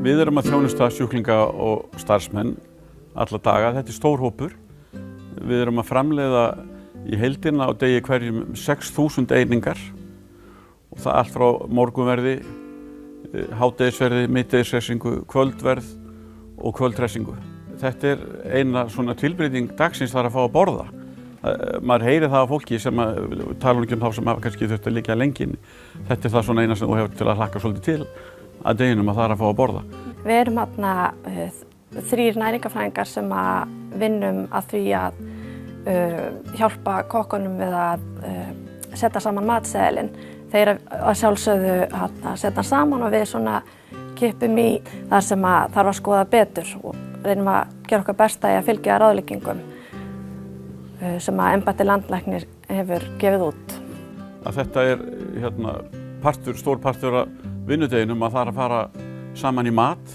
Við erum að þjónusta sjúklinga og starfsmenn alla daga. Þetta stór hópur. Við erum að framleiða í heildina á degi hverjum 6.000 einingar og það allt frá morgunverði, hádegisverði, miðdegisressingu, kvöldverð og kvöldressingu. Þetta eina svona tilbreyting dagsins þar að fá að borða. Maður heyrir það á fólki sem tala ekki þá sem kannski þurft að liggja lengi inni. Þetta það svona eina sem þú hefur til að hlakka svolítið til að deginum að það að fá að borða. Við erum þarna 3 næringarfræðingar sem að vinnum að því að hjálpa kokkunum við að setja saman matseðilinn. Þeir að sjálfsögðu setja hann saman og við svona kippum í þar sem að þarf að skoða betur og reynum að gera okkar besta í að fylgja ráðleggingum sem að embætti landlæknir hefur gefið út. Að þetta stór partur af vinnudeginum að það að fara saman í mat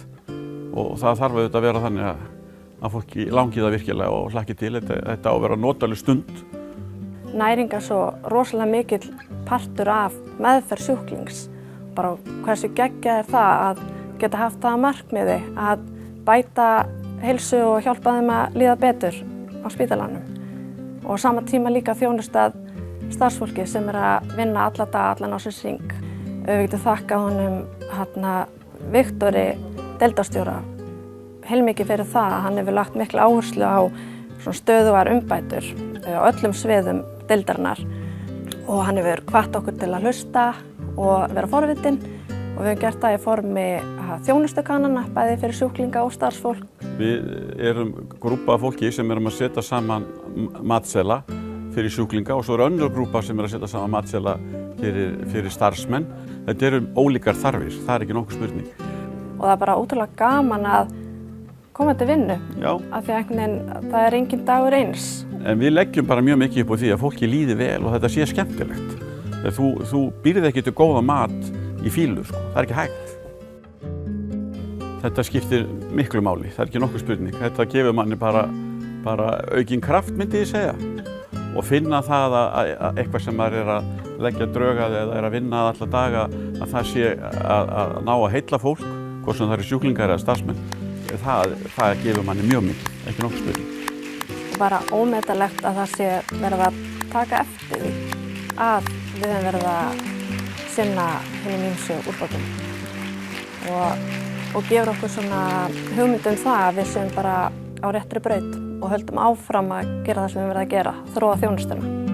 og það þarf auðvitað að vera þannig að fólki langi það virkilega og hlakki til. Þetta á að vera notaleg stund. Næring svo rosalega mikill partur af meðferð sjúklings. Bara hversu geggjað það að geta haft það að markmiði að bæta heilsu og hjálpa þeim að líða betur á spítalanum. Og á sama tíma líka þjónustað starfsfólki sem að vinna alla daga, allan ársins hring. Við getum þakka honum Viktori deildarstjóra heilmikið fyrir það að hann hefur lagt mikla áherslu á stöðugar umbætur á öllum sviðum deildarinnar og hann hefur hvatt okkur til að hlusta og vera forvitin og við höfum gert það í formi þjónustukannana bæði fyrir sjúklinga og starfsfólk. Við erum grúpa af fólki sem erum að setja saman matseðla fyrir sjúklinga og svo önnur grúpa sem að setja saman matseðla fyrir starfsmenn. Þetta eru ólíkar þarfir, það ekki nokkuð spurning. Og það bara ótrúlega gaman að koma til vinnu. Já. Af því að það engin dagur eins. En við leggjum bara mjög mikið upp á því að fólki líði vel og þetta sé skemmtilegt. Þú býrð ekki til góða mat í fílu, sko. Það ekki hægt. Þetta skiptir miklu máli, það ekki nokkuð spurning. Þetta gefur manni bara aukinn kraft, myndi ég segja. Og finna það að eitthvað sem maður að leggja drög að eða að vinna alla daga, að það sé að ná að heilla fólk, hvort sem það sjúklingar eða starfsmenn. Það gefur manni mjög mikið, ekki nokkuð spurning. Bara ómetanlegt að það sé verið að taka eftir því að við höfum verið að sinna hinum ýmsu úrbótum og gefur okkur svona hugmynd það að við séum bara á réttri braut og höldum áfram að gera það sem við höfum verið að gera, þróa þjónustuna.